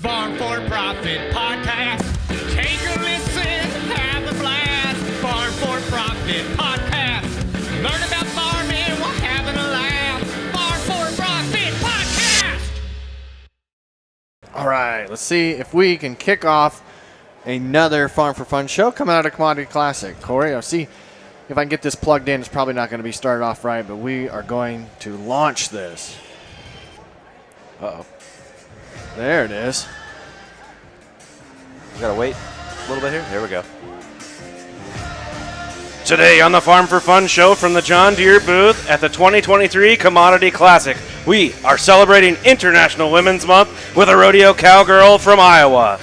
Farm4Profit podcast. Take a listen, have a blast. Farm4Profit podcast. Learn about farming while having a laugh. Farm4Profit podcast. All right, let's see if we can kick off another Farm for Fun show coming out of Commodity Classic. Corey, I'll see if I can get this plugged in. It's probably not going to be started off right, but we are going to launch this. Uh-oh. There it is. We gotta wait a little bit here. There we go. Today on the Farm for Fun show from the John Deere booth at the 2023 Commodity Classic, we are celebrating International Women's Month with a rodeo cowgirl from Iowa.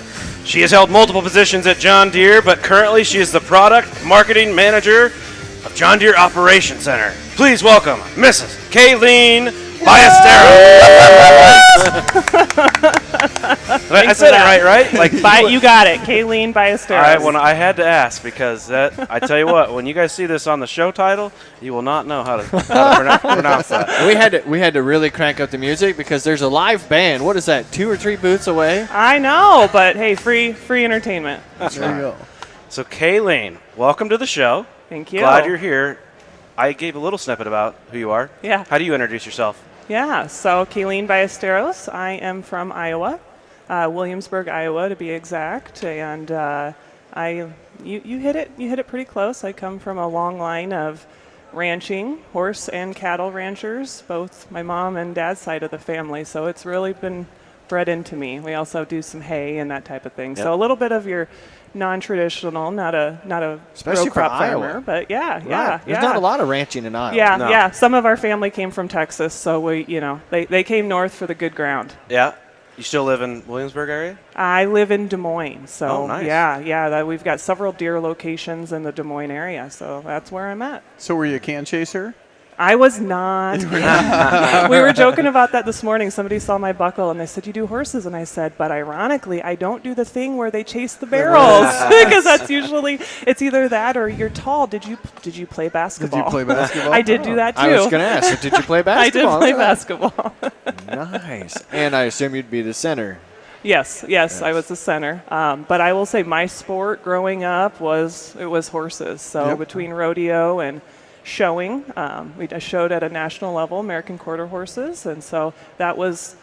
She has held multiple positions at John Deere, but currently she is the product marketing manager of John Deere Operations Center. Please welcome Mrs. Kaylene Ballesteros. I said it right? Like you got it, Kaylene Ballesteros. I had to ask because I tell you what, when you guys see this on the show title, you will not know how to pronounce that. We had to really crank up the music because there's a live band. What is that? 2 or 3 booths away? I know, but hey, free entertainment. That's right. There you go. So Kaylene, welcome to the show. Thank you. Glad you're here. I gave a little snippet about who you are. Yeah. How do you introduce yourself? Yeah, so Kaylene Ballesteros. I am from Iowa, Williamsburg, Iowa to be exact, and you hit it pretty close. I come from a long line of ranching, horse and cattle ranchers, both my mom and dad's side of the family, so it's really been bred into me. We also do some hay and that type of thing. Yep. So a little bit of your non-traditional, not a especially row crop for farmer, Iowa. But yeah. There's not a lot of ranching in Iowa. Yeah, no. yeah. Some of our family came from Texas, so they came north for the good ground. Yeah. You still live in Williamsburg area? I live in Des Moines, so nice. yeah. We've got several deer locations in the Des Moines area, so that's where I'm at. So were you a can chaser? I was not. We were joking about that this morning. Somebody saw my buckle and they said, "You do horses?" And I said, "But ironically, I don't do the thing where they chase the barrels because that's usually it's either that or you're tall. Did you play basketball?" Did you play basketball? I did do that too. I was going to ask, did you play basketball? I did play basketball. Nice. And I assume you'd be the center. Yes, I was the center. But I will say my sport growing up was horses. So between rodeo and showing, I showed at a national level, American quarter horses, and so that was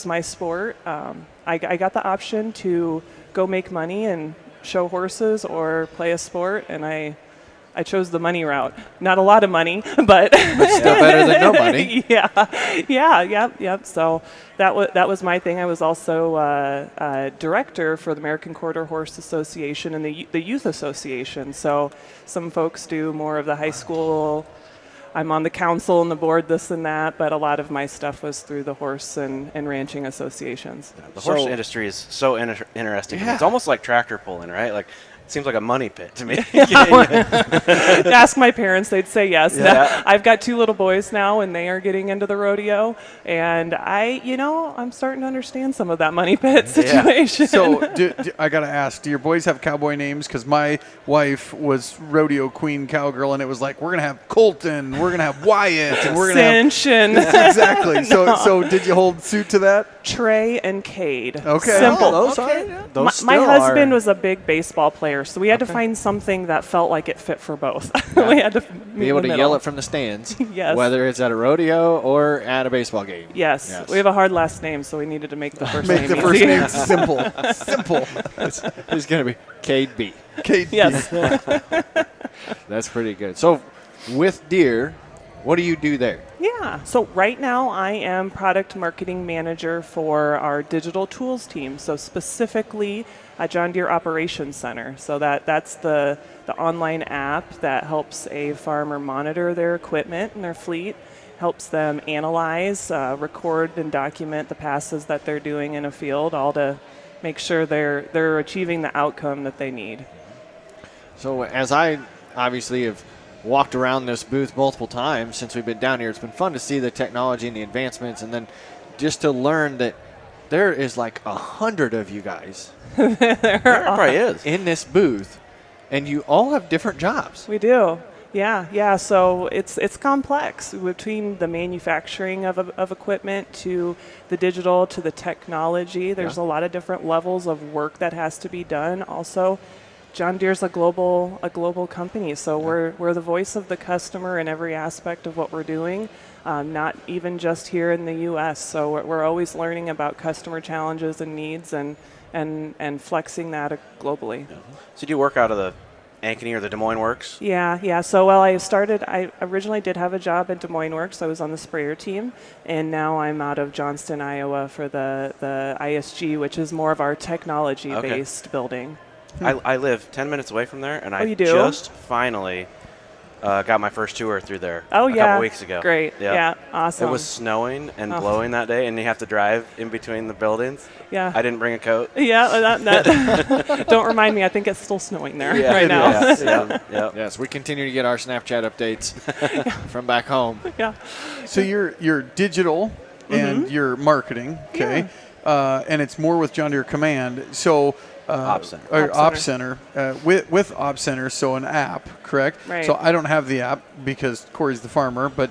my sport. I got the option to go make money and show horses or play a sport, and I chose the money route. Not a lot of money, but still better than no money. Yeah. So that was my thing. I was also director for the American Quarter Horse Association and the Youth Association. So some folks do more of the high school. I'm on the council and the board, this and that, but a lot of my stuff was through the horse and ranching associations. The horse industry is so interesting. Yeah. It's almost like tractor pulling, right? Like, it seems like a money pit to me. Ask my parents, they'd say yes. Yeah. Now, I've got 2 little boys now, and they are getting into the rodeo, and I'm starting to understand some of that money pit situation. So I got to ask, do your boys have cowboy names? Because my wife was rodeo queen cowgirl, and it was like, we're going to have Colton, we're going to have Wyatt, and we're going to have... Exactly. So did you hold suit to that? Trey and Cade. Okay. Simple. Those my husband was a big baseball player, so we had to find something that felt like it fit for both. We had to be able to yell it from the stands, yes. Whether it's at a rodeo or at a baseball game. Yes. We have a hard last name, so we needed to make the first name easy. Make the first name simple. It's going to be Cade B. Cade yes. B. That's pretty good. So with Deere, what do you do there? Yeah. So right now I am product marketing manager for our digital tools team. So specifically John Deere Operations Center. So that's the online app that helps a farmer monitor their equipment and their fleet, helps them analyze, record and document the passes that they're doing in a field, all to make sure they're achieving the outcome that they need. So as I obviously have walked around this booth multiple times since we've been down here, it's been fun to see the technology and the advancements, and then just to learn that there is like 100 of you guys there probably is in this booth, and you all have different jobs. We do. Yeah. So it's complex between the manufacturing of equipment to the digital to the technology. There's a lot of different levels of work that has to be done. Also, John Deere's a global company, so we're the voice of the customer in every aspect of what we're doing. Not even just here in the U.S. So we're always learning about customer challenges and needs and flexing that globally. So do you work out of the Ankeny or the Des Moines Works? Yeah. So I originally did have a job at Des Moines Works. I was on the sprayer team, and now I'm out of Johnston, Iowa for the ISG, which is more of our technology-based building. I live 10 minutes away from there, and I you do? just finally got my first tour through there a yeah. couple weeks ago. Great. Yep. Yeah, awesome. It was snowing and blowing that day, and you have to drive in between the buildings. Yeah. I didn't bring a coat. Yeah, that don't remind me. I think it's still snowing there right now. Yeah. Yes, we continue to get our Snapchat updates from back home. Yeah. So you're digital and you're marketing, okay? And it's more with John Deere Command. So Ops Center. Ops Center. With Ops Center, so an app, correct? Right. So I don't have the app because Corey's the farmer, but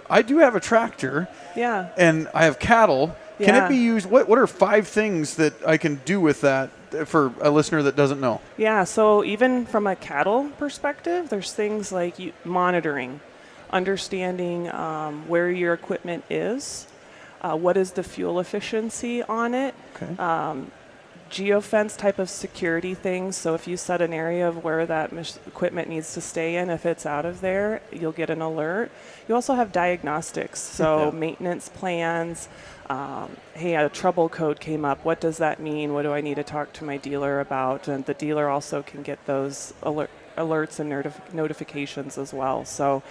I do have a tractor. Yeah. And I have cattle. Can Yeah. it be used? What are 5 things that I can do with that for a listener that doesn't know? Yeah, so even from a cattle perspective, there's things like monitoring, understanding where your equipment is, what is the fuel efficiency on it, Okay. geofence type of security things. So if you set an area of where that equipment needs to stay in, if it's out of there, you'll get an alert. You also have diagnostics, so maintenance plans. Hey, a trouble code came up. What does that mean? What do I need to talk to my dealer about? And the dealer also can get those alerts and notifications as well. So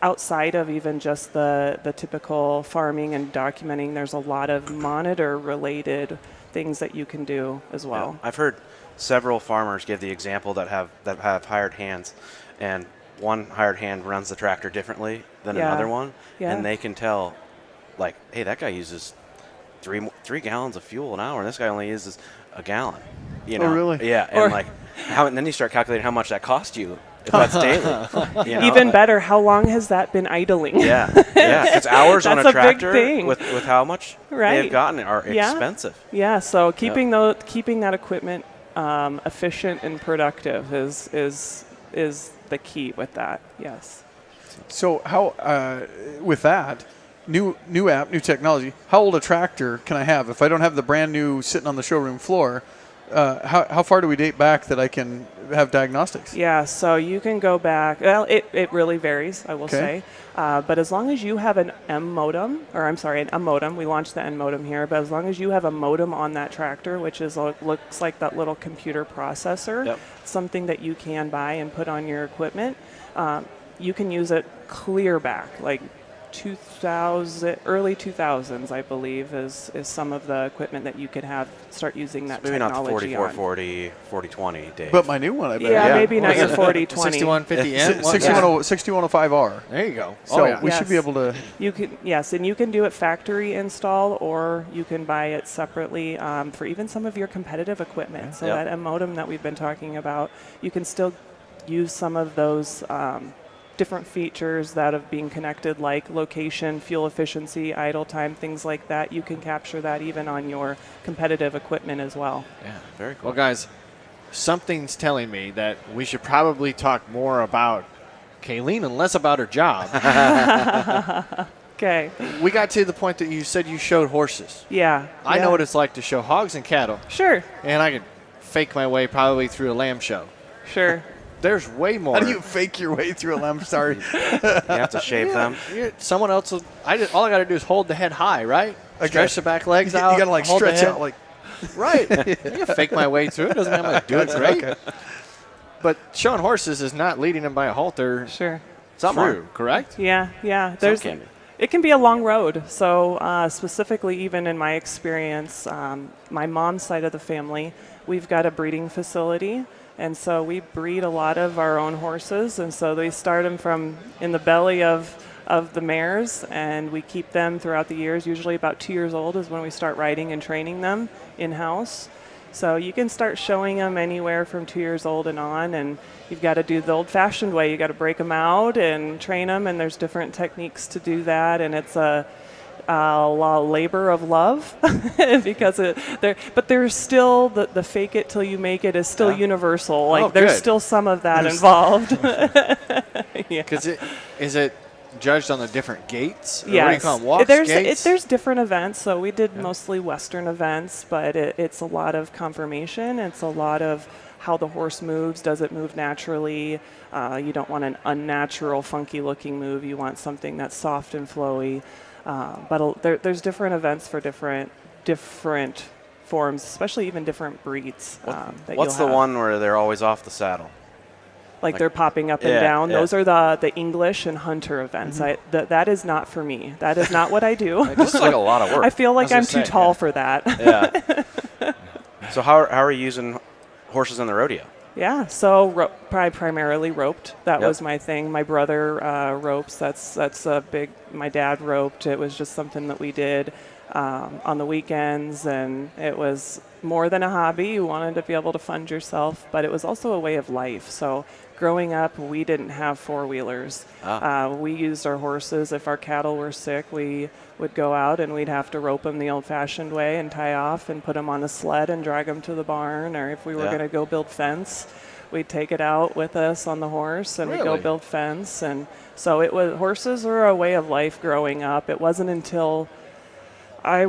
outside of even just the typical farming and documenting, there's a lot of monitor-related things that you can do as well. Yeah. I've heard several farmers give the example that have hired hands, and one hired hand runs the tractor differently than another one, and they can tell, like, hey, that guy uses three gallons of fuel an hour, and this guy only uses a gallon. You know? Oh, really? Yeah, and then you start calculating how much that cost you if that's daily. You know? Even better, how long has that been idling? Yeah. It's hours on a That's a big tractor thing. with how much they've gotten are expensive. Yeah, so keeping that equipment efficient and productive is the key with that. Yes. So how with that new app, new technology, how old a tractor can I have if I don't have the brand new sitting on the showroom floor? How far do we date back that I can have diagnostics? Yeah, so you can go back. Well, it really varies, I will say. But as long as you have an M modem, we launched the N modem here, but as long as you have a modem on that tractor, which looks like that little computer processor, something that you can buy and put on your equipment, you can use it clear back, like early 2000s, I believe, is some of the equipment that you could start using that maybe technology not the 4440, 4020 days. But my new one, I bet. Yeah, maybe not your 4020. 6150N? 6105R. There you go. So we should be able to. You can, and you can do it factory install, or you can buy it separately for even some of your competitive equipment. So that M modem that we've been talking about, you can still use some of those different features that of being connected, like location, fuel efficiency, idle time, things like that. You can capture that even on your competitive equipment as well. Yeah, very cool. Well, guys, something's telling me that we should probably talk more about Kaylene and less about her job. Okay. We got to the point that you said you showed horses. Yeah. I know what it's like to show hogs and cattle. Sure. And I could fake my way probably through a lamb show. Sure. There's way more. How do you fake your way through a lamb? Sorry. You have to shave them. Someone else will. All I got to do is hold the head high, right? Okay. Stretch the back legs out. You got to like hold the stretch head. out like. Right. You can fake my way through it. Doesn't mean I'm going to do it great. Okay. But showing horses is not leading them by a halter. Sure. True, correct? Yeah. Can be. It can be a long road. So specifically, even in my experience, my mom's side of the family, we've got a breeding facility. And so we breed a lot of our own horses. And so they start them from in the belly of the mares, and we keep them throughout the years. Usually about 2 years old is when we start riding and training them in-house. So you can start showing them anywhere from 2 years old and on, and you've got to do the old-fashioned way. You got to break them out and train them, and there's different techniques to do that, and it's a labor of love because but there's still the fake it till you make it is still universal. Like there's still some of that involved. Because is it judged on the different gates? Yes. What do you call them? Walks, gates? There's different events. So we did mostly Western events, but it's a lot of conformation. It's a lot of how the horse moves. Does it move naturally? You don't want an unnatural, funky-looking move. You want something that's soft and flowy. But there's different events for different forms, especially even different breeds. What's the one where they're always off the saddle? Like they're popping up and down. Yeah. Those are the English and hunter events. That is not for me. That is not what I do. It just like a lot of work. I feel like I'm too tall for that. Yeah. So how are you using horses in the rodeo? Yeah, so primarily roped. That was my thing. My brother ropes. That's a big. My dad roped. It was just something that we did on the weekends, and it was more than a hobby. You wanted to be able to fund yourself, but it was also a way of life. So growing up, we didn't have four-wheelers. We used our horses. If our cattle were sick, we would go out and we'd have to rope them the old-fashioned way and tie off and put them on a sled and drag them to the barn. Or if we were going to go build fence, we'd take it out with us on the horse and we'd go build fence. And so horses were a way of life growing up. It wasn't until I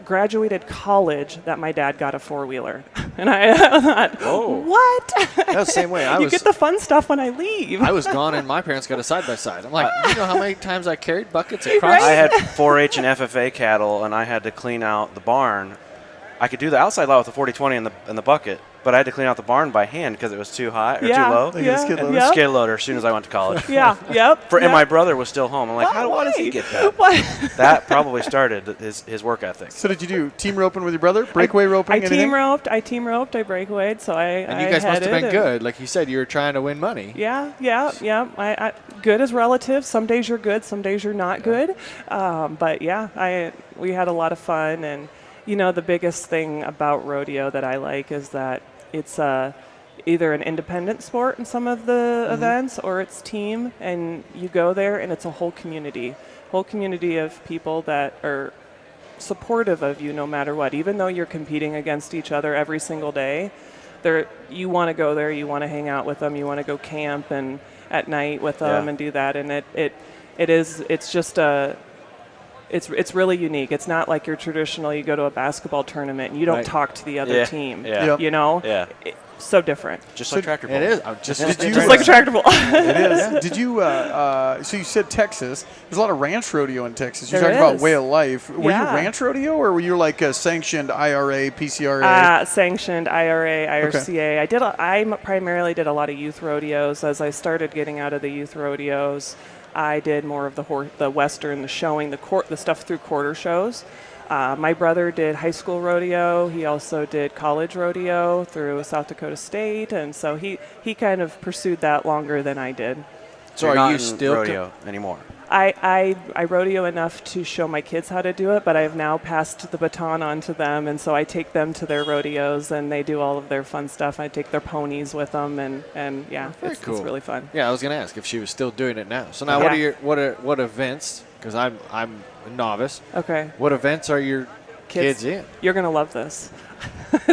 graduated college that my dad got a four-wheeler. And I thought, what? That was the same way. You get the fun stuff when I leave. I was gone and my parents got a side-by-side. I'm like, you know how many times I carried buckets across? I had 4-H and FFA cattle, and I had to clean out the barn. I could do the outside lot with the 40-20 and the bucket, but I had to clean out the barn by hand because it was too high or too low. Skid loader as soon as I went to college. And my brother was still home. I'm like, why does he get that? That probably started his work ethic. So did you do team roping with your brother? Breakaway roping? I team roped. I breakawayed. So And you guys must have been good. Like you said, you were trying to win money. Yeah. I good is relative. Some days you're good. Some days you're not good. But we had a lot of fun. And you know, the biggest thing about rodeo that I like is that it's either an independent sport in some of the events or it's team, and you go there and it's a whole community of people that are supportive of you no matter what. Even though you're competing against each other every single day, you want to go there, you want to hang out with them, you want to go camp and at night with them and do that, and it's really unique. It's not like your traditional, you go to a basketball tournament and you don't talk to the other team. You know? Yeah. So different. Just like tractor pull. It is. Just like a tractor pull. It is. Did you, so you said Texas. There's a lot of ranch rodeo in Texas. You talked about way of life. Were you ranch rodeo or were you like a sanctioned IRA, PCRA? Sanctioned IRA, IRCA. Okay. I primarily did a lot of youth rodeos. As I started getting out of the youth rodeos, I did more of the Western, the showing, the stuff through quarter shows. My brother did high school rodeo. He also did college rodeo through South Dakota State, and so he kind of pursued that longer than I did. So are you still rodeo anymore? I rodeo enough to show my kids how to do it, but I've now passed the baton on to them, and so I take them to their rodeos, and they do all of their fun stuff. I take their ponies with them, and it's really fun. Yeah, I was going to ask if she was still doing it now. So now, what events? Because I'm a novice. Okay. What events are your kids in? You're going to love this.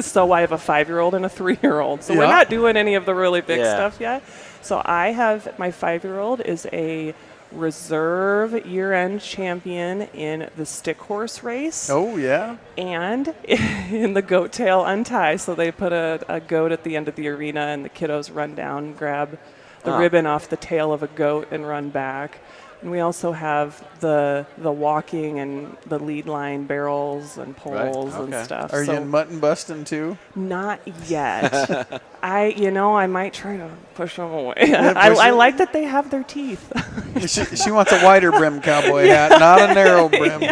So I have a 5-year-old and a 3-year-old. So we're not doing any of the really big stuff yet. So I have my 5-year-old is a reserve year-end champion in the stick horse race. Oh, yeah. And in the goat tail untie. So they put a goat at the end of the arena and the kiddos run down and grab the ribbon off the tail of a goat and run back. And we also have the walking and the lead line barrels and poles and stuff. Are you in mutton busting too? Not yet. I might try to push them away. I like that they have their teeth. She wants a wider brim cowboy hat, not a narrow brim.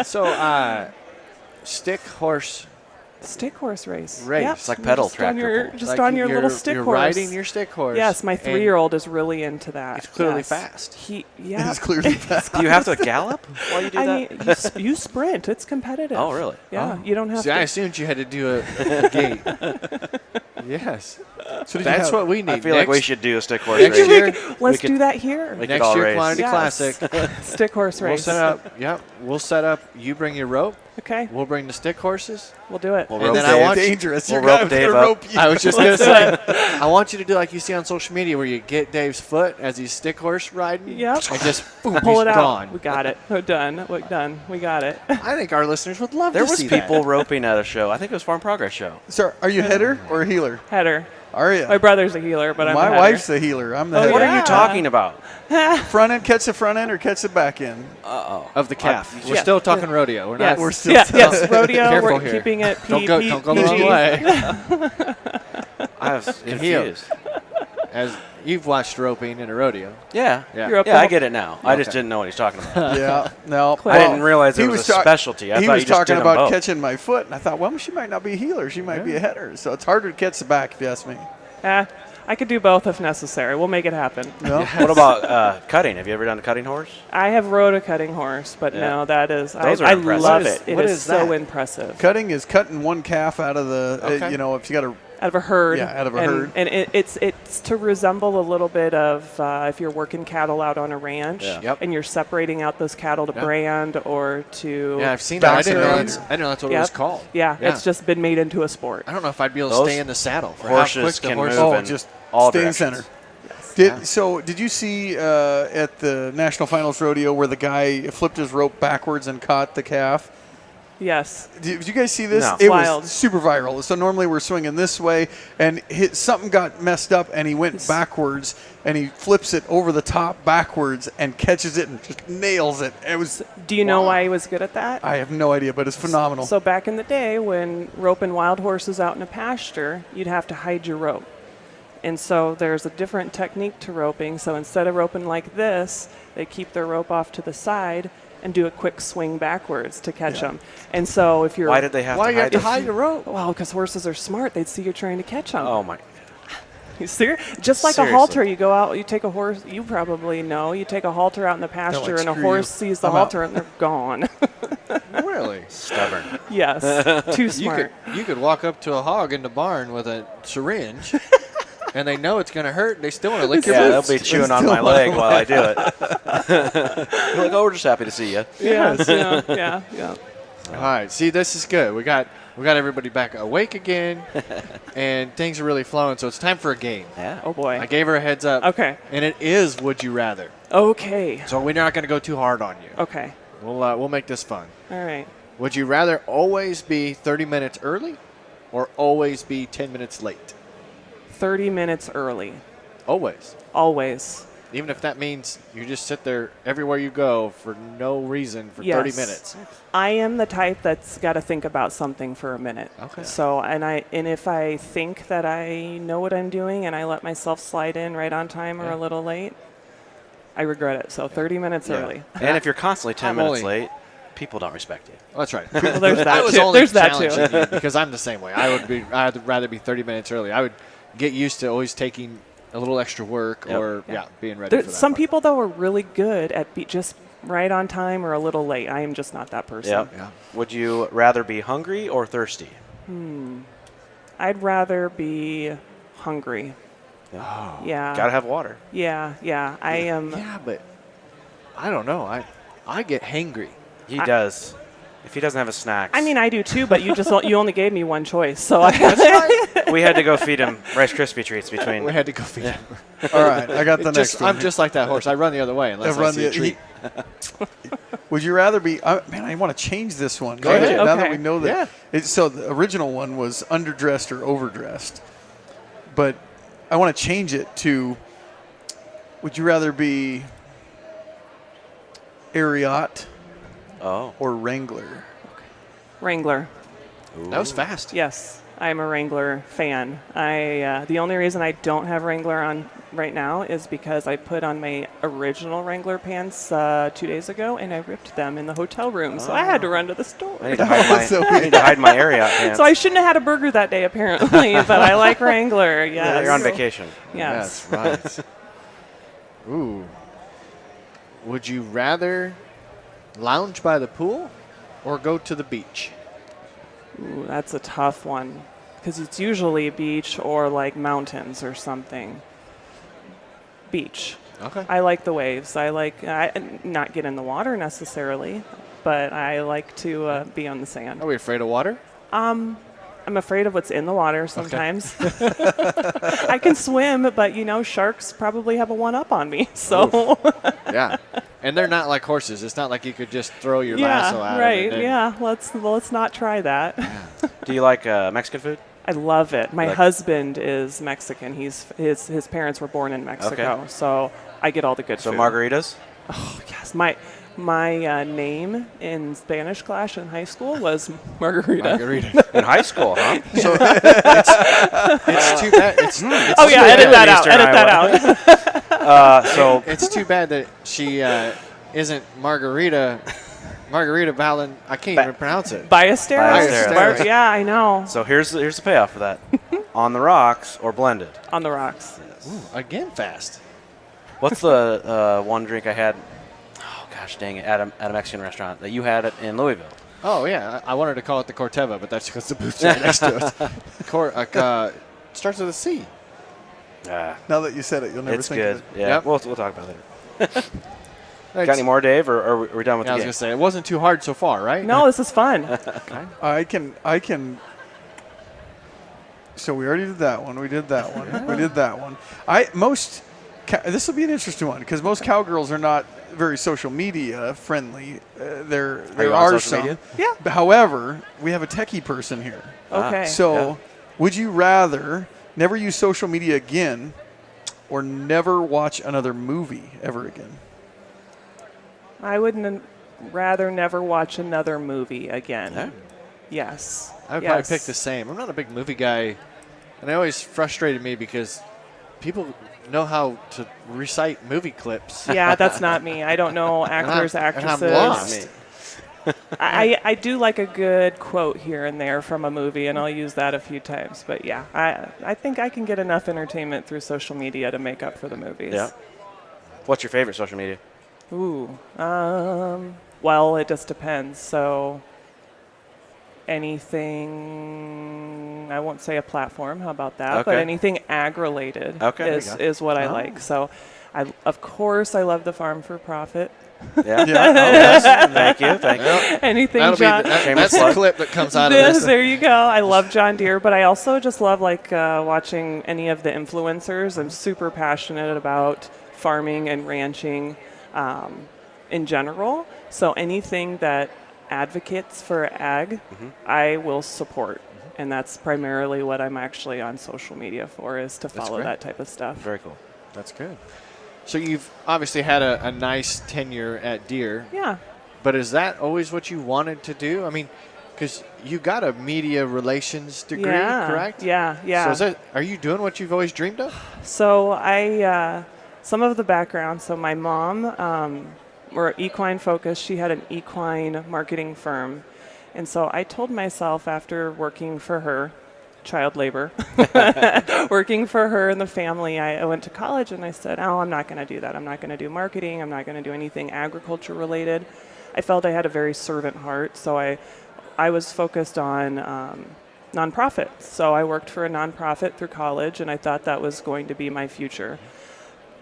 So, stick horse Stick horse race. Race. Yep. It's like You're pedal just tractor on your, pull. just Like on your you're- little stick you're horse. riding your stick horse. Yes, my and 3-year-old is really into that. He's clearly Yes. fast. Yeah. It's clearly fast. Do you have to gallop while you do I that? mean, you sprint. It's competitive. Oh, really? Yeah. You don't have See, I to. assumed you had to do a gate. Yes. So did you That's have- what we need. I feel like we Next- should do a stick horse next race. year- Let's could- do that here. we could Next all year, race. Commodity Yes. Classic. Stick horse We'll race. set up. Yep. We'll set up. You bring your rope. Okay. We'll bring the stick horses. We'll do it. We'll And rope then I Dave. want you- dangerous. We'll Your rope guy's Dave gonna up. rope you. I was just gonna say, I want you to do like you see on social media, where you get Dave's foot as he's stick horse riding. Yep. And just boom, Pull he's it out. gone. We got it. We're done. We're done. We got it. I think our listeners would love There to was see people that. roping at a show. I think it was Farm Progress show. So, are you a header or a healer? Header. Are you? My brother's a healer, but I'm a My header. wife's the healer. I'm the Oh, header. What are Yeah. you talking about? Front end, catch the front end, or catch the back end? Of the calf. We're Yeah. still talking rodeo. We're Yes. not. We're still yes. Rodeo. Careful We're here. keeping it Don't go the PG. wrong way. I was And heel. confused. As you've watched roping in a rodeo. Yeah. Yeah. You're up Yeah, I the- get it now. I just Okay. didn't know what he's talking about. Yeah. No. I didn't realize it he was a ta- specialty. I he thought was you just talking did 'em about both. catching my foot, and I thought, well, she might not be a healer. She might be a header. So it's harder to catch the back, if you ask me. I could do both if necessary. We'll make it happen. No. What about cutting? Have you ever done a cutting horse? I have rode a cutting horse, but Yeah. no, that is Those are I impressive. love What it. It what is is so that? impressive. Cutting is cutting one calf out of the, Okay. if you got a, Out of a herd. Yeah, out of a and, herd. And it's to resemble a little bit of if you're working cattle out on a ranch Yeah. Yep. and you're separating out those cattle to Yeah. brand or to Yeah, I've seen that. I didn't know bounce that's. I didn't know that's what it Yep. was called. Yeah, it's just been made into a sport. I don't know if I'd be able to Those stay in the saddle. For horses how quick the can horse. move oh, in just all stay in directions. center. Did you see at the National Finals Rodeo where the guy flipped his rope backwards and caught the calf? Yes. Did you guys see this? No. It Wild. was super viral. So normally we're swinging this way, and something got messed up, and he went backwards, and he flips it over the top backwards and catches it and just nails it. It was. Do you know Wow. why he was good at that? I have no idea, but it's phenomenal. So back in the day when roping wild horses out in a pasture, you'd have to hide your rope. And so there's a different technique to roping. So instead of roping like this, they keep their rope off to the side and do a quick swing backwards to catch them. And so if you're Why did they have Why to you have hide to it? hide the rope? well, because horses are smart. They'd see you're trying to catch them. Oh my! You serious? Just like Seriously. a halter, you go out, you take a horse. You probably know. You take a halter out in the pasture, and a "Screw horse you. sees the I'm out." halter, and they're gone. Really? Stubborn. Yes, too smart. You could walk up to a hog in the barn with a syringe, and they know it's going to hurt. They still want to lick your Yeah, they'll boots. be chewing on my leg while I do it. You're like, oh, we're just happy to see you. Yes, yeah. All right. See, this is good. We got everybody back awake again, and things are really flowing. So it's time for a game. Yeah. Oh boy. I gave her a heads up. Okay. And it is Would You Rather. Okay. So we're not going to go too hard on you. Okay. We'll make this fun. All right. Would you rather always be 30 minutes early, or always be 10 minutes late? 30 minutes early. Always. Always. Even if that means you just sit there everywhere you go for no reason for Yes. 30 minutes. I am the type that's got to think about something for a minute. Okay. So, and if I think that I know what I'm doing and I let myself slide in right on time or Yeah. a little late, I regret it. So 30 minutes early. And if you're constantly 10 I'm minutes only- lait, people don't respect you. Oh, that's right. Well, there's I that was too. only There's that challenging too. you because I'm the same way. I'd rather be 30 minutes early. I would get used to always taking a little extra work Yep. or being ready for that. Some part. people though are really good at just right on time or a little late. I am just not that person. Yep. Yeah. Would you rather be hungry or thirsty? I'd rather be hungry. Oh. Yeah. Gotta have water. Yeah. I am. Yeah, but I don't know. I get hangry. He does. If he doesn't have his snacks. I mean, I do too, but you only gave me one choice, so we had to go feed him Rice Krispie treats between. We had to go feed him. All right, I got the next one. I'm just like that horse. I run the other way unless I see a treat. Would you rather be? Man, I want to change this one. Go ahead. Now that Okay. we know that. So the original one was underdressed or overdressed, but I want to change it to. Would you rather be Ariat Oh. or Wrangler? Wrangler. That was fast. Yes. I'm a Wrangler fan. The only reason I don't have Wrangler on right now is because I put on my original Wrangler pants 2 days ago, and I ripped them in the hotel room, so I had to run to the store. I need to hide my area pants. So I shouldn't have had a burger that day, apparently, but I like Wrangler, yes. Yeah, you're on vacation. Yes. That's right. Ooh. Would you rather lounge by the pool or go to the beach? Ooh, that's a tough one, because it's usually beach or like mountains or something. Beach. Okay. I like the waves. Not get in the water necessarily, but I like to be on the sand. Are we afraid of water? I'm afraid of what's in the water sometimes. I can swim, but sharks probably have a one-up on me. So Yeah. And they're not like horses. It's not like you could just throw your yeah, lasso out. right. Of it. Yeah, let's not try that. Do you like Mexican food? I love it. My Like- husband is Mexican. His parents were born in Mexico, so I get all the good So food. margaritas? Oh, yes, my name in Spanish class in high school was Margarita. Margarita. In high school, huh? So it's too bad. It's Oh yeah, edit that out. Eastern Edit that out. So It's too bad that she isn't Margarita Valen. I can't even pronounce it. Ballesteros. Ballesteros. Yeah, I know. So here's the payoff for that. On the rocks or blended? On the rocks. Ooh, again, fast. What's the one drink I had? Oh gosh, dang it! At a Mexican restaurant that you had it in Louisville. Oh yeah, I wanted to call it the Corteva, but that's because the booth's right next to it. Starts with a C. Now that you said it, you'll never It's think good. of it. Yeah, Yep. we'll talk about it later. Got any more, Dave, or are we done with Yeah, I the was game? gonna say it wasn't too hard so far, right? No, this is fun. I can. So we already did that one. We did that one. We did that one. This will be an interesting one because most cowgirls are not very social media friendly. There you on are social some. media? Yeah. However, we have a techie person here. Okay. So, would you rather never use social media again, or never watch another movie ever again? I would rather never watch another movie again. Yeah. Yes. I would yes. probably pick the same. I'm not a big movie guy, and it always frustrated me because people know how to recite movie clips. Yeah, that's not me. I don't know actors, And actresses. I'm lost. I do like a good quote here and there from a movie, and I'll use that a few times. But yeah, I think I can get enough entertainment through social media to make up for the movies. Yeah. What's your favorite social media? Ooh. Well, it just depends. So anything, I won't say a platform, how about that? But Okay. anything ag-related Okay, is what I like. So of course I love the Farm4Profit. Yeah. Yeah. Yes. Thank you. Anything That'll be John. that's the plug. clip that comes out of this. There you go. I love John Deere, but I also just love watching any of the influencers. I'm super passionate about farming and ranching in general. So anything that advocates for ag, I will support. And that's primarily what I'm actually on social media for, is to follow great. that type of stuff. Very cool. That's good. So you've obviously had a nice tenure at Deere, Yeah. but is that always what you wanted to do? I mean, because you got a media relations degree, Yeah. correct? Yeah, yeah. So are you doing what you've always dreamed of? So some of the background. So my mom, we're equine focused. She had an equine marketing firm, and so I told myself after working for her, child labor, working for her and the family, I went to college and I said, "Oh, I'm not going to do that. I'm not going to do marketing. I'm not going to do anything agriculture related." I felt I had a very servant heart, so I was focused on nonprofits. So I worked for a nonprofit through college, and I thought that was going to be my future.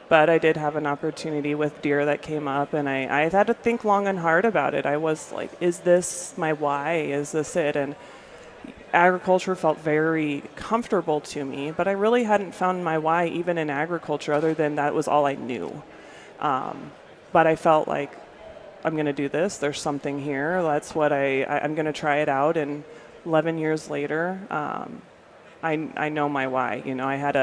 But I did have an opportunity with Deere that came up, and I had to think long and hard about it. I was like, is this my why? Is this it? And agriculture felt very comfortable to me, but I really hadn't found my why even in agriculture, other than that was all I knew. But I felt like, I'm going to do this. There's something here. That's what I'm going to try it out. And 11 years later, I know my why. You know, I had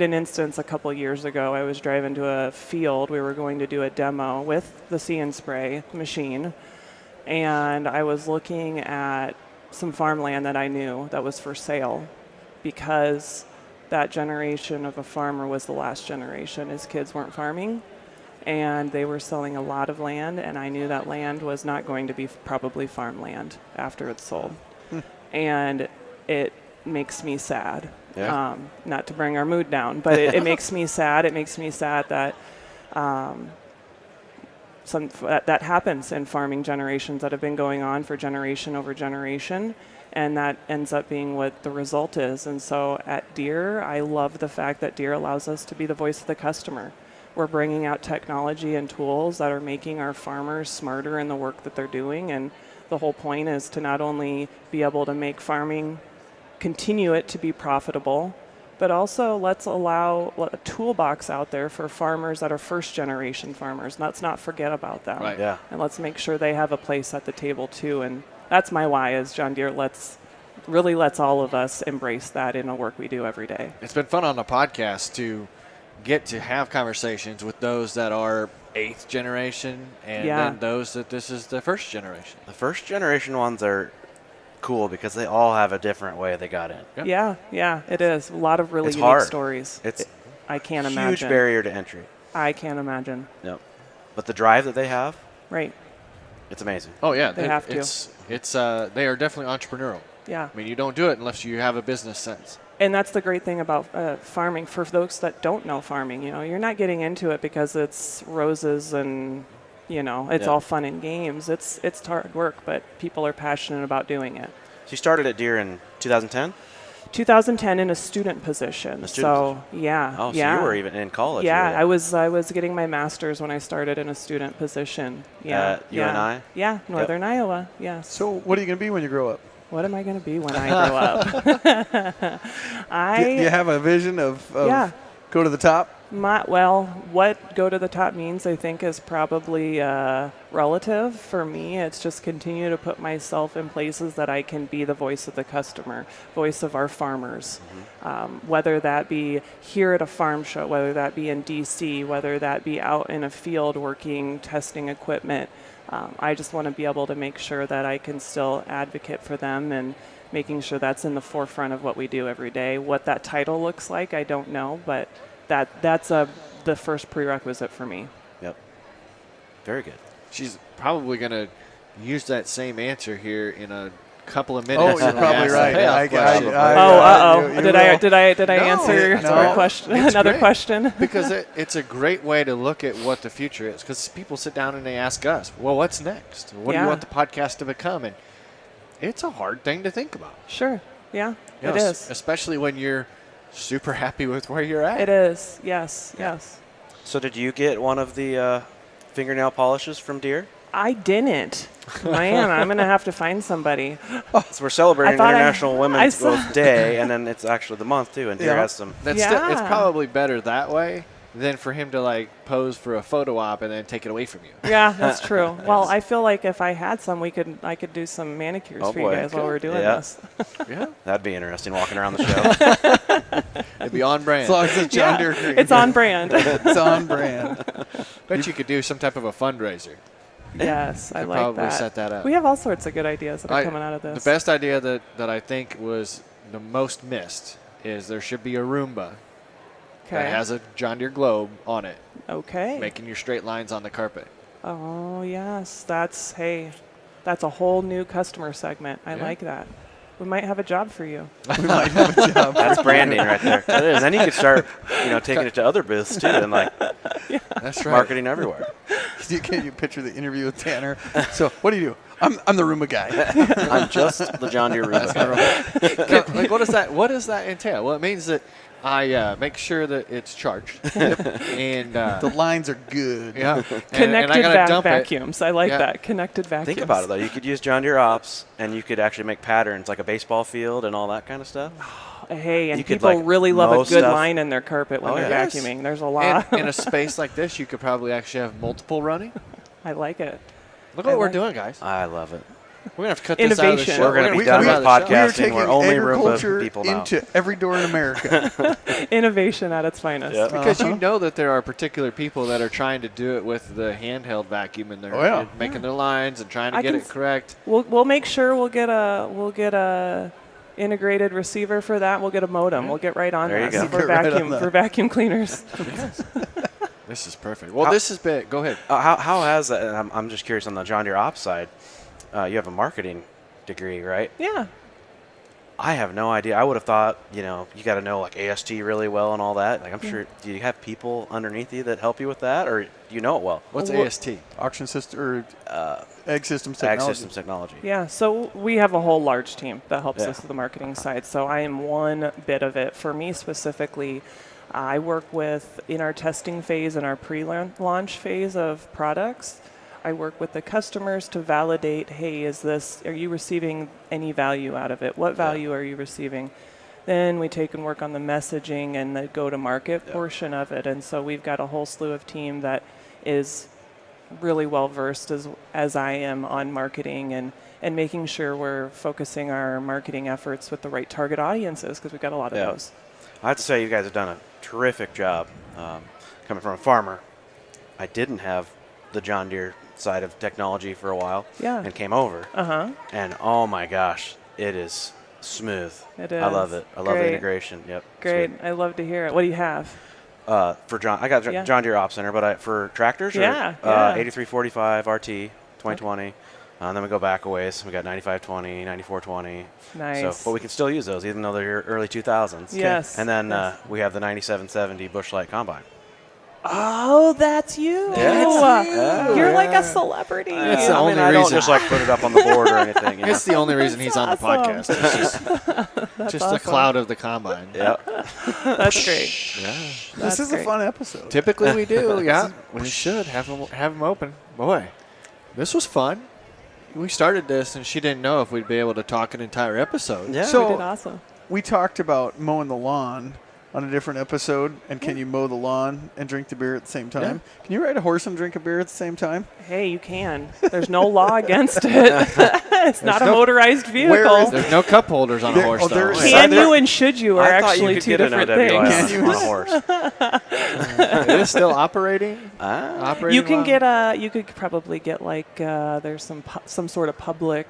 an instance a couple years ago. I was driving to a field. We were going to do a demo with the See and Spray machine, and I was looking at some farmland that I knew that was for sale, because that generation of a farmer was the last generation. His kids weren't farming, and they were selling a lot of land, and I knew that land was not going to be probably farmland after it's sold. And it makes me sad. Yeah. Not to bring our mood down, but it makes me sad. It makes me sad that that happens in farming generations that have been going on for generation over generation, and that ends up being what the result is. And so at Deere, I love the fact that Deere allows us to be the voice of the customer. We're bringing out technology and tools that are making our farmers smarter in the work that they're doing, and the whole point is to not only be able to make farming, continue it to be profitable, but also let's allow a toolbox out there for farmers that are first generation farmers. Let's not forget about them. Right. Yeah. And let's make sure they have a place at the table too. And that's my why is John Deere lets all of us embrace that in the work we do every day. It's been fun on the podcast to get to have conversations with those that are 8th generation and then those that this is the first generation. The first generation ones are cool because they all have a different way they got in. Yep. Yeah, it is. A lot of really It's unique hard. stories. I can't Huge imagine. barrier to entry. I can't imagine. Yep. But the drive that they have, Right. it's amazing. Oh yeah, They have to. It's they are definitely entrepreneurial. Yeah. I mean, you don't do it unless you have a business sense. And that's the great thing about farming. For those that don't know farming, you're not getting into it because it's roses and, it's all fun and games. It's hard work, but people are passionate about doing it. So you started at Deere in 2010? 2010 in a student position. Yeah. Oh, so yeah. you were even in college. Yeah, really. I was getting my master's when I started in a student position. Yeah. At UNI? Yeah, Northern Iowa. Yes. So what are you going to be when you grow up? What am I going to be when I grow up? Do you have a vision of go to the top? What go to the top means, I think, is probably relative. For me, it's just continue to put myself in places that I can be the voice of the customer, voice of our farmers, whether that be here at a farm show, whether that be in D.C., whether that be out in a field working, testing equipment. I just want to be able to make sure that I can still advocate for them and making sure that's in the forefront of what we do every day. What that title looks like, I don't know, but that's the first prerequisite for me. Yep. Very good. She's probably going to use that same answer here in a couple of minutes. Oh, you're probably right. Did I answer your question? Another great. Question? Because it's a great way to look at what the future is. Because people sit down and they ask us, well, what's next? What do you want the podcast to become? And it's a hard thing to think about. Sure. Yeah, it is. Especially when you're super happy with where you're at. It is. Yes. So did you get one of the fingernail polishes from Deere? I didn't. Man, I'm going to have to find somebody. So we're celebrating International Women's saw- Both Day, and then it's actually the month, too, and Deere has some. It's probably better that way than for him to pose for a photo op and then take it away from you. Yeah, that's true. Well, I feel like if I had some, I could do some manicures for you guys while we're doing this. Yeah. That'd be interesting, walking around the show. It'd be on brand. As long as it's John Deere green. It's on brand. It's on brand. Bet you could do some type of a fundraiser. Yes, I like probably that. set that up. We have all sorts of good ideas that are coming out of this. The best idea that I think was the most missed is there should be a Roomba that has a John Deere globe on it, Okay. making your straight lines on the carpet. Oh, yes. That's a whole new customer segment. I like that. We might have a job for you. We might have a job. That's branding right there. It is. Then you could start, taking it to other booths, too, and, That's right. marketing everywhere. Can you picture the interview with Tanner? So what do you do? I'm the Roomba guy. I'm just the John Deere Roomba guy. What does that entail? Well, it means that I make sure that it's charged. And The lines are good. yeah, Connected I gotta dump vacuums. I like Yeah. that. Connected vacuums. Think about it, though. You could use John Deere Ops, and you could actually make patterns like a baseball field and all that kind of stuff. Hey, and You could, people really love mow a good stuff. line in their carpet when they're yes. vacuuming. There's a it. lot. And in a space like this, you could probably actually have multiple running. I like it. Look I what we're like- doing, guys. I love it. We're going to have to cut this out of the Innovation. show. We're going to be We- done we- with we are podcasting. taking We're only room for agriculture people now. into every door in America. Innovation at its finest. Yep. Because you know that there are particular people that are trying to do it with the handheld vacuum, and they're Oh, yeah. making their lines and trying to I get can it correct. We'll make sure we'll get a integrated receiver for that. We'll get a modem. We'll get right on There you that go. for Get right on vacuum that. for vacuum cleaners. This is perfect. Well, How- this is big. Go ahead. How has that? And I'm just curious on the John Deere ops side. You have a marketing degree, right? Yeah. I have no idea. I would have thought, you got to know like AST really well and all that. Like I'm sure. Do you have people underneath you that help you with that, or do you know it well? What's Well, AST? Auction system or Ag Systems Ag Technology. systems technology. Yeah, so we have a whole large team that helps Yeah. us with the marketing side. So I am one bit of it. For me specifically, I work with, in our testing phase and our pre-launch phase of products, I work with the customers to validate, hey, are you receiving any value out of it? What value are you receiving? Then we take and work on the messaging and the go-to-market portion of it. And so we've got a whole slew of team that is really well versed as I am on marketing and making sure we're focusing our marketing efforts with the right target audiences, because we've got a lot of Yeah. those. I have to say, you guys have done a terrific job. Coming from a farmer, I didn't have the John Deere side of technology for a while. Yeah. And came over. Uh-huh. And oh my gosh, it is smooth. It I love is. it. I love the Great. integration. Yep. Great. Sweet. I love to hear it. What do you have? For John, I got Yeah. John Deere Op Center, but for tractors, Yeah, or, yeah. 8345 RT 2020. And then we go back a ways. We got 9520, 9420. Nice. So, but we can still use those, even though they're early 2000s. Yes. And then Yes. we have the 9770 Bush Light Combine. Oh, that's you. You're like a celebrity. It's the I only mean, I don't reason. just like put it up on the board or anything. You know? It's the only reason he's on the awesome. podcast. It's just the awesome. cloud of the combine. Yep. That's great. Yeah. This That's is a great. fun episode. Typically we do. Yeah. We should have them open. Boy, this was fun. We started this, and she didn't know if we'd be able to talk an entire episode. Yeah. So- We did awesome. We talked about mowing the lawn on a different episode, and can you mow the lawn and drink the beer at the same time? Yeah. Can you ride a horse and drink a beer at the same time? Hey, you can. There's no law against it. It's not a no- motorized Where vehicle. is There's no cup holders on a There- horse, oh, there though. is- Can There- you and should you are I thought actually you could two get an different OWI things. Can you? on a horse. It is still operating. Operating You can well? get you could probably get like there's some sort of public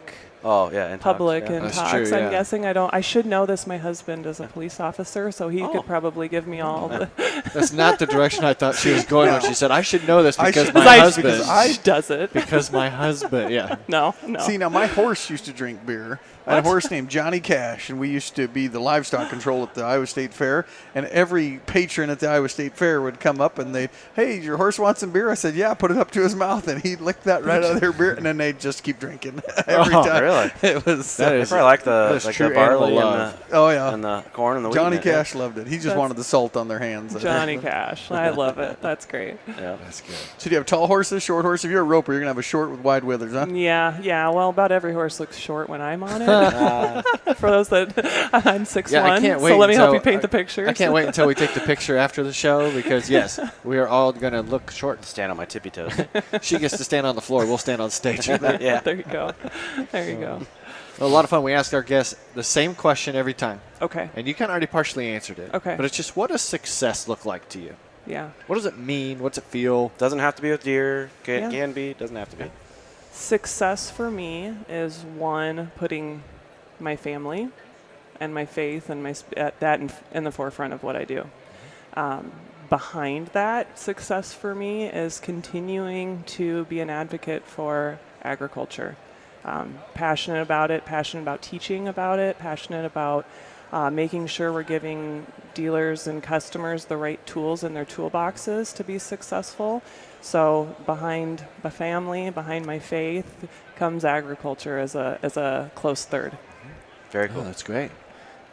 Oh, yeah. And public talks, yeah. and That's talks. true, yeah. I'm guessing I should know this. My husband is a police officer, so he could probably give me all the. That's not the direction I thought she was going when she said, I should know this I because should- my Besides, husband. because I- does it. because my husband, yeah. No. See, now my horse used to drink beer. I had a horse named Johnny Cash, and we used to be the livestock control at the Iowa State Fair. And every patron at the Iowa State Fair would come up and they'd, hey, your horse want some beer? I said, yeah, put it up to his mouth. And he'd lick that right out of their beer, and then they'd just keep drinking every Oh, time. really? It was, That I is- probably like That's the true barley animal and love. oh, yeah. the corn and the wheat. Johnny in it, yeah. Cash loved it. He just That's- wanted the salt on their hands. Johnny Cash. I love it. That's great. Yeah. That's good. So do you have tall horses, short horses? If you're a roper, you're going to have a short with wide withers, huh? Yeah. Well, about every horse looks short when I'm on it. For those that I'm 6'1", Yeah, I can't wait so let me help you until- paint the picture. I can't wait until we take the picture after the show because, yes, we are all going to look short. Stand on my tippy toes. She gets to stand on the floor. We'll stand on stage. Yeah. There you go. There you go. A lot of fun. We ask our guests the same question every time. Okay. And you kind of already partially answered it. Okay. But it's just, what does success look like to you? Yeah. What does it mean? What's it feel? Doesn't have to be with deer. Yeah. Can be. Doesn't have to be. Success for me is one, putting my family and my faith and in the forefront of what I do. Behind that, success for me is continuing to be an advocate for agriculture. Passionate about it, passionate about teaching about it, passionate about making sure we're giving dealers and customers the right tools in their toolboxes to be successful. So behind my family, behind my faith, comes agriculture as a close third. Very Oh, cool. that's great.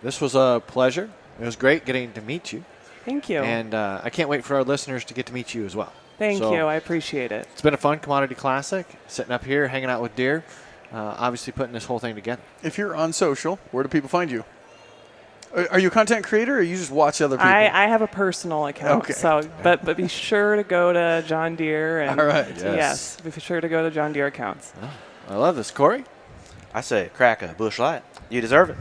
This was a pleasure. It was great getting to meet you. Thank you. And I can't wait for our listeners to get to meet you as well. Thank So, you. I appreciate it. It's been a fun Commodity Classic, sitting up here, hanging out with Deere, obviously putting this whole thing together. If you're on social, where do people find you? Are you a content creator, or you just watch other people? I have a personal account, Okay. so but be sure to go to John Deere and All right. Yes. yes, be sure to go to John Deere accounts. I love this. Corey? I say crack a bush light. You deserve it.